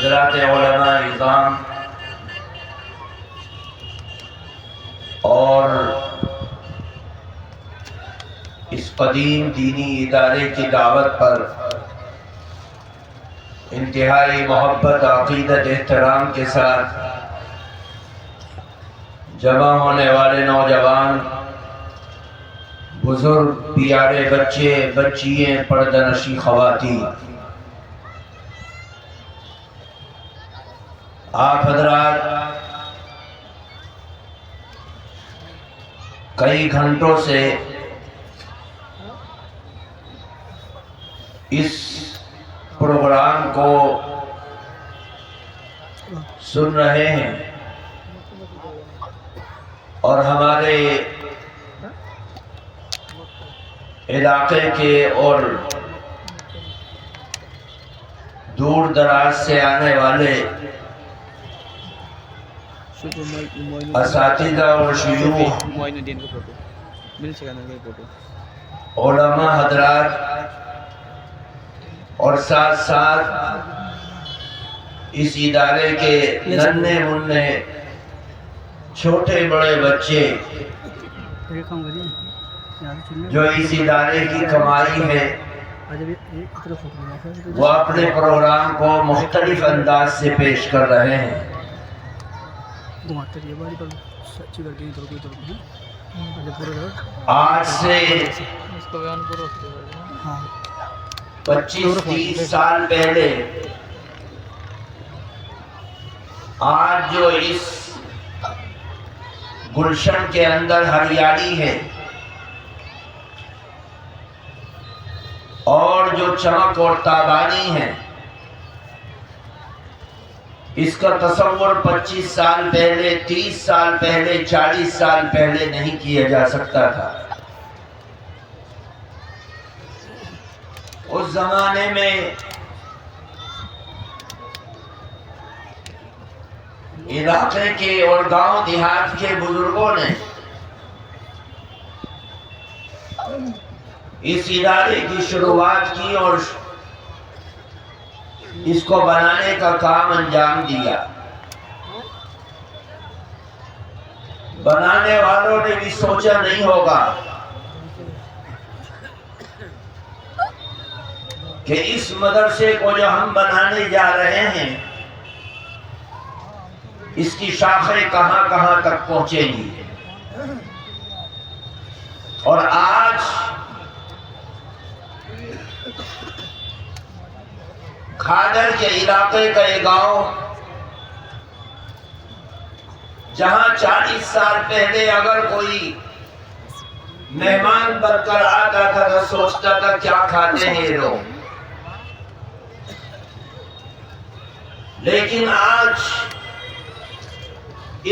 حضرات علماء اعظام اور اس قدیم دینی ادارے کی دعوت پر انتہائی محبت، عقیدت، احترام کے ساتھ جمع ہونے والے نوجوان، بزرگ، پیارے بچے، بچیاں، پردہ نشی خواتین، آپ حضرات کئی گھنٹوں سے اس پروگرام کو سن رہے ہیں اور ہمارے علاقے کے اور دور دراز سے آنے والے اساتذہ اور شیوخ، علماء حضرات اور ساتھ ساتھ اس ادارے کے ننھے منھے چھوٹے بڑے بچے جو اس ادارے کی کمائی ہے، وہ اپنے پروگرام کو مختلف انداز سے پیش کر رہے ہیں۔ آج سے 25-30 سال پہلے آج جو اس گلشن کے اندر ہریالی ہے اور جو چمک اور تابانی ہے، اس کا تصور 25 سال پہلے، 30 سال پہلے، 40 سال پہلے نہیں کیا جا سکتا تھا۔ اس زمانے میں علاقے کے اور گاؤں دیہات کے بزرگوں نے اس ادارے کی شروعات کی اور اس کو بنانے کا کام انجام دیا۔ بنانے والوں نے بھی سوچا نہیں ہوگا کہ اس مدرسے کو جو ہم بنانے جا رہے ہیں، اس کی شاخیں کہاں کہاں تک پہنچیں گی۔ اور آج کھادر کے علاقے کا یہ گاؤں، جہاں 40 سال پہلے اگر کوئی مہمان بن کر آتا تھا تو سوچتا تھا کیا کھاتے ہیں یہ لوگ، لیکن آج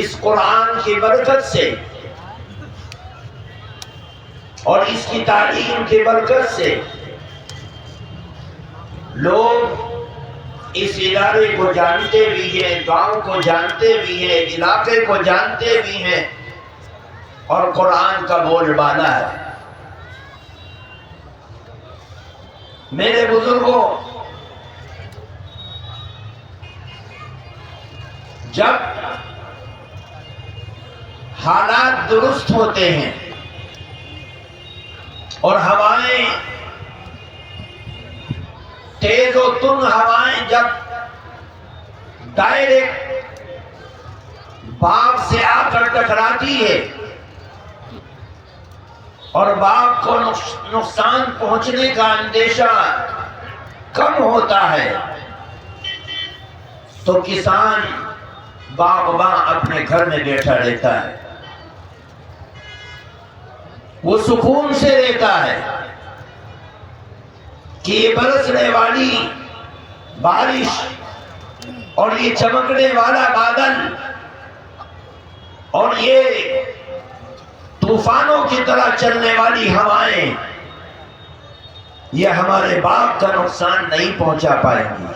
اس قرآن کی برکت سے اور اس کی تعلیم کی برکت سے لوگ اس ادارے کو جانتے بھی ہیں، گاؤں کو جانتے بھی ہیں، علاقے کو جانتے بھی ہیں اور قرآن کا بول بالا ہے۔ میرے بزرگوں، جب حالات درست ہوتے ہیں اور ہوائیں تیز و تند ہوائیں جب ڈائریکٹ باغ سے آ کر ٹکراتی ہے اور باغ کو نقصان پہنچنے کا اندیشہ کم ہوتا ہے، تو کسان باغباں اپنے گھر میں بیٹھا رہتا ہے، وہ سکون سے رہتا ہے کہ یہ برسنے والی بارش اور یہ چمکنے والا بادل اور یہ طوفانوں کی طرح چلنے والی ہوائیں یہ ہمارے باغ کا نقصان نہیں پہنچا پائیں گی۔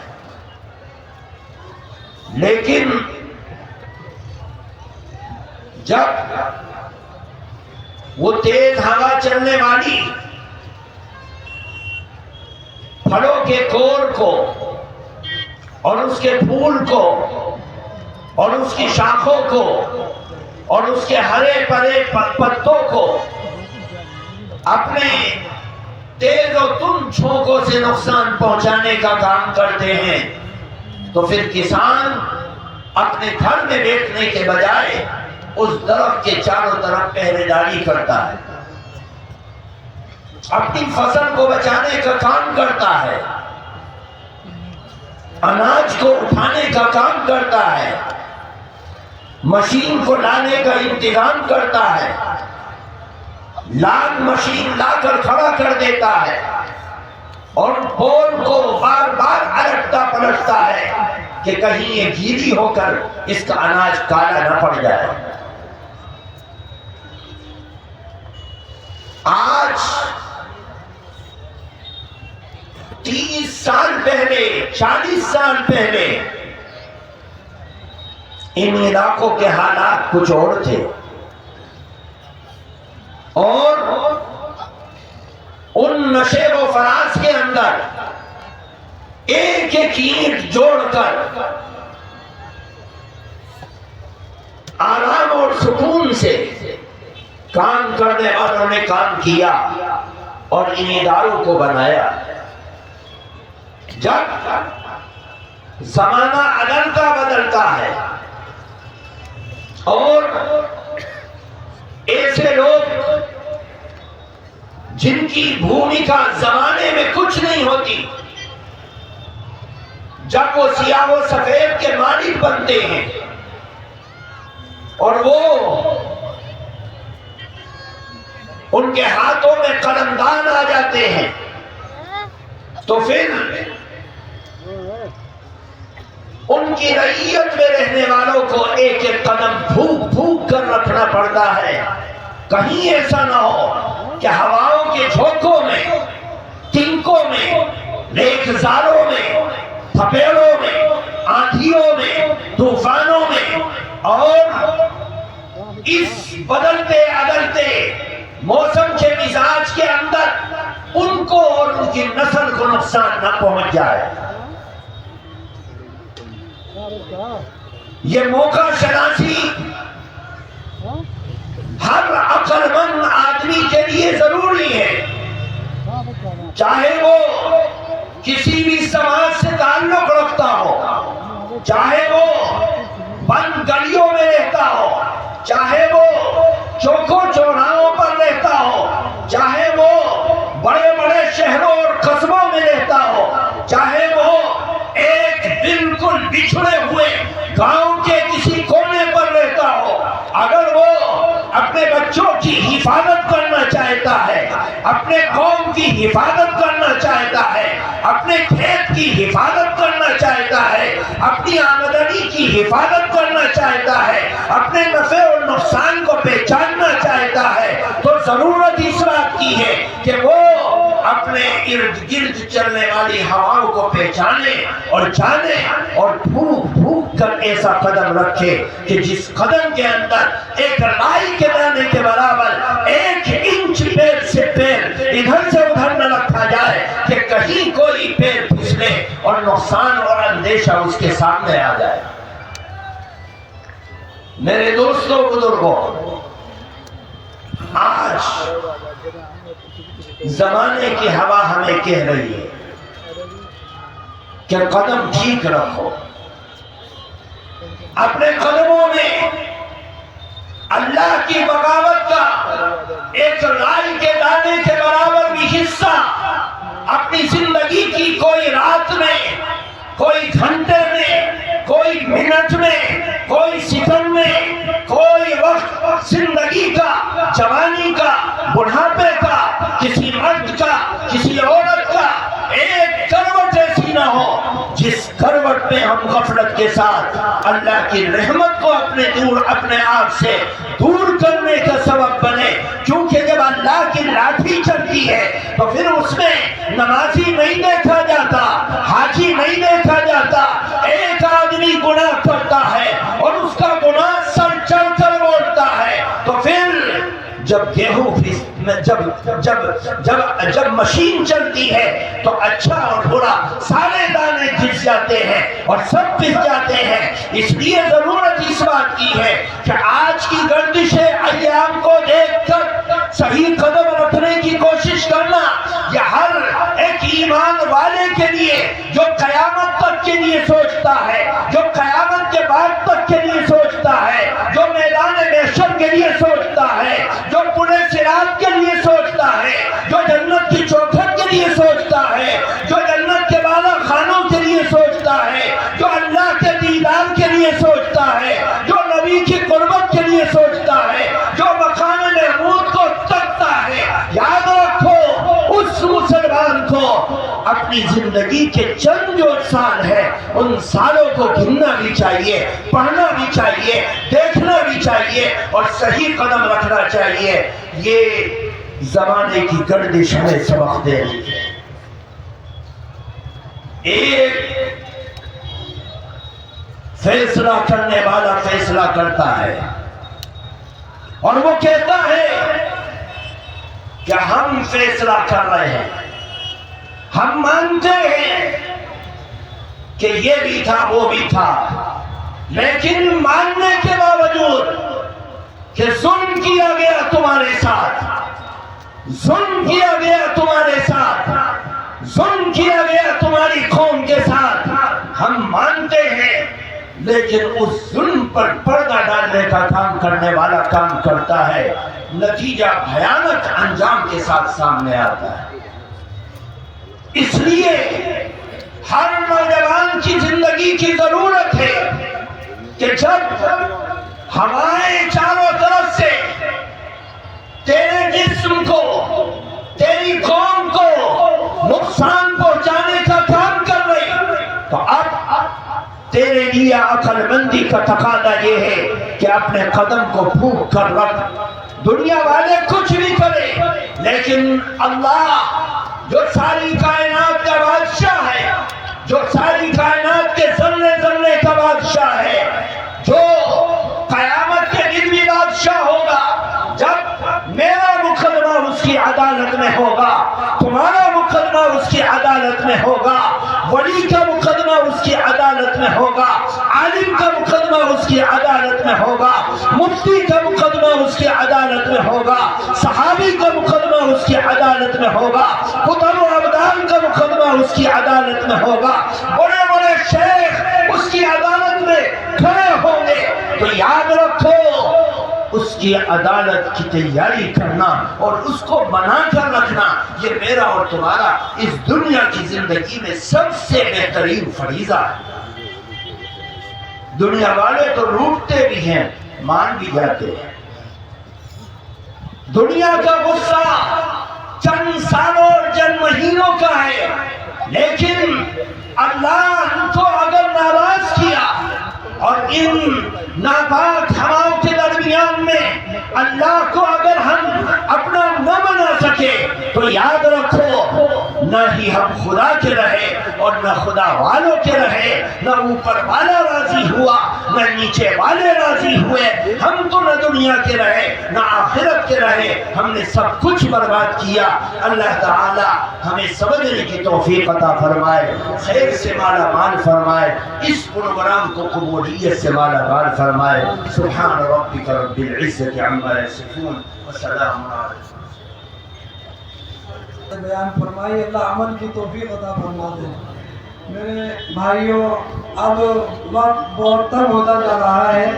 لیکن جب وہ تیز ہوا چلنے والی پھلوں کے کور کو اور اس کے پھول کو اور اس کی شاخوں کو اور اس کے ہرے پرے پتوں کو اپنے تیز و تند جھونکوں سے نقصان پہنچانے کا کام کرتے ہیں، تو پھر کسان اپنے گھر میں بیٹھنے کے بجائے اس درخت کے چاروں طرف پہرے داری کرتا ہے، اپنی فصل کو بچانے کا کام کرتا ہے، اناج کو اٹھانے کا کام کرتا ہے، مشین کو لانے کا انتظام کرتا ہے، لان مشین لا کر کھڑا کر دیتا ہے اور پول کو بار بار الٹتا پلٹتا ہے کہ کہیں یہ گیلی ہو کر اس کا اناج کالا نہ پڑ جائے۔ آج 30 سال پہلے 40 سال پہلے ان علاقوں کے حالات کچھ اور تھے، اور ان نشیب و فراز کے اندر ایک ایک اینٹ جوڑ کر آرام اور سکون سے کام کرنے والوں نے کام کیا اور ان اداروں کو بنایا۔ جب زمانہ عدلتا بدلتا ہے اور ایسے لوگ جن کی بھومکا زمانے میں کچھ نہیں ہوتی، جب وہ سیاہ و سفید کے مالک بنتے ہیں اور وہ ان کے ہاتھوں میں قلمدان آ جاتے ہیں، تو پھر ان کی رعیت میں رہنے والوں کو ایک ایک قدم پھونک پھونک کر رکھنا پڑتا ہے، کہیں ایسا نہ ہو کہ ہواؤں کے جھونکوں میں، تنکوں میں، ریگزاروں میں، تھپیڑوں میں، آندھیوں میں، طوفانوں میں اور اس بدلتے عدلتے موسم کے مزاج کے اندر ان کو اور ان کی نسل کو نقصان نہ پہنچ جائے۔ یہ موقع شناسی ہر عقل مند آدمی کے لیے ضروری ہے، چاہے وہ کسی بھی سماج سے تعلق رکھتا ہو، چاہے وہ بند گلیوں میں رہتا ہو، چاہے وہ چوکوں چوراہوں پر رہتا ہو، چاہے وہ بڑے بڑے شہروں اور قصبوں میں رہتا ہو، چاہے وہ ایک بالکل بچھڑے ہوئے گاؤں کے کسی کونے پر رہتا ہو، اگر وہ اپنے بچوں کی حفاظت کرنا چاہتا ہے، اپنے قوم کی حفاظت کرنا چاہتا ہے، اپنے کھیت کی حفاظت کرنا چاہتا ہے، اپنی آمدنی کی حفاظت کرنا چاہتا ہے، اپنے نفع اور نقصان کو پہچاننا چاہتا ہے، تو ضرورت اس بات کی ہے کہ وہ اپنے ارد گرد چلنے والی ہواؤں کو پہچانے اور جانے اور پھونک پھونک کر ایسا قدم رکھے کہ جس قدم کے اندر ایک رائی کے دانے کے برابر 1 انچ پیر سے پیر ادھر سے ادھر نہ رکھا جائے کہ کہیں کوئی پیر پھسلے اور نقصان اور اندیشہ اس کے سامنے آ جائے۔ میرے دوستوں بزرگوں، آج زمانے کی ہوا ہمیں کہہ رہی ہے کہ قدم ٹھیک رکھو، اپنے قدموں میں اللہ کی بغاوت کا ایک رائی کے دانے کے برابر بھی حصہ اپنی زندگی کی کوئی رات میں، کوئی گھنٹے میں، کوئی منٹ میں، کوئی سیکنڈ میں، کوئی وقت زندگی کا، جوانی کا، بڑھاپے کا، کسی مرد کا، کسی عورت کا ایک کروٹ ایسی نہ ہو جس کروٹ میں ہم غفلت کے ساتھ اللہ کی رحمت کو اپنے آپ سے دور کرنے کا سبب بنے، کیونکہ جب اللہ کی لاٹھی چلتی ہے تو پھر اس میں نمازی نہیں دیکھا جاتا، حاجی نہیں دیکھا جاتا، ایک آدمی گناہ کرتا ہے اور اس کا گناہ سر چڑھ کر بولتا ہے، تو پھر جب گیہوں جب مشین چلتی ہے تو اچھا اور برا سارے دانے گھس جاتے ہیں اور سب پس جاتے ہیں. اس لیے ضرورت اس بات کی ہے کہ آج کی گردش ایام کو دیکھ کر صحیح قدم رکھنے کی کوشش کرنا. یہ ہر ایک ایمان والے کے لیے جو قیامت تک کے لیے سوچتا ہے، جو قیامت کے بعد تک کے لیے سوچتا ہے، جو میدان محشر کے لیے سوچتا ہے، جو پورے صراط کے لیے سوچتا ہے، جو جنت کی چوکھٹ کے لیے سوچتا ہے، جو جنت کے بالا خانوں کے لیے سوچتا ہے، جو اللہ کے دیدار کے لیے سوچتا ہے، جو نبی کی قربت کے لیے سوچتا ہے، جو مقام محمود کو تکتا ہے. یاد رکھو اس مسلمان کو اپنی زندگی کے چند جو سال ہیں ان سالوں کو گننا بھی چاہیے، پڑھنا بھی چاہیے، دیکھنا بھی چاہیے اور صحیح قدم رکھنا چاہیے. یہ زمانے کی گردش ہمیں سبق دے رہی ہے. ایک فیصلہ کرنے والا فیصلہ کرتا ہے اور وہ کہتا ہے کہ ہم فیصلہ کر رہے ہیں، ہم مانتے ہیں کہ یہ بھی تھا وہ بھی تھا، لیکن ماننے کے باوجود کہ ظلم کیا گیا تمہارے ساتھ، ظلم کیا گیا تمہارے ساتھ، ظلم کیا گیا تمہاری قوم کے ساتھ، ہم مانتے ہیں، لیکن اس ظلم پر پردہ ڈالنے کا کام کرنے والا کام کرتا ہے، نتیجہ بھیانک انجام کے ساتھ سامنے آتا ہے. اس لیے ہر نوجوان کی زندگی کی ضرورت ہے کہ جب ہوائیں چاروں طرف سے تیرے جسم کو، تیری قوم کو نقصان پہنچانے کا کام کر رہی، تو اب تیرے لیے عقل مندی کا تقاضا یہ ہے کہ اپنے قدم کو پھونک کر رکھ. دنیا والے کچھ بھی کرے، لیکن اللہ جو ساری کائنات کا بادشاہ ہے، جو ساری کائنات کے ذرے ذرے کا بادشاہ ہے، جو قیامت کے دن بھی بادشاہ ہوگا، جب میرا مقدمہ اس کی عدالت میں ہوگا، تمہارا مقدمہ اس کی عدالت میں ہوگا، ولی کا مقدمہ اس کی عدالت میں ہوگا، عالم کا مقدمہ اس کی عدالت میں ہوگا، مفتی کا مقدمہ اس کی عدالت میں ہوگا، صحابی کا مقدمہ اس کی عدالت میں ہوگا، قطب و ابدال کا مقدمہ اس کی عدالت میں ہوگا، بڑے بڑے شیخ اس کی عدالت میں کھڑے ہوں گے. تو یاد رکھو اس کی عدالت کی تیاری کرنا اور اس کو بنا کر رکھنا یہ میرا اور تمہارا اس دنیا کی زندگی میں سب سے بہترین فریضہ ہے. دنیا والے تو لوٹتے بھی ہیں، مان بھی جاتے ہیں. دنیا کا غصہ چند سالوں اور چند مہینوں کا ہے، لیکن اللہ کو اگر ناراض کیا اور ان ناپاک ہواؤں کے درمیان میں اللہ کو اگر ہم اپنا نہ بنا سکے تو یاد رکھو نہ ہی ہم خدا کے رہے اور نہ خدا والوں کے رہے، نہ اوپر والا راضی ہوا نہ نیچے والے راضی ہوئے. ہم تو نہ دنیا کے رہے نہ آخرت کے رہے، ہم نے سب کچھ برباد کیا. اللہ تعالی ہمیں سمجھنے کی توفیق عطا فرمائے، خیر سے مالا مال فرمائے، اس پروگرام کو قبولیت سے مالا مال فرمائے. سبحان ربک رب العزت عما یصفون وسلام علیکم. بیان فرمائی، اللہ عمل کی توفیق عطا فرما دے. میرے بھائیوں، اب وقت بہت تنگ ہوتا جا رہا ہے،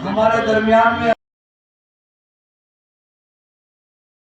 ہمارے درمیان میں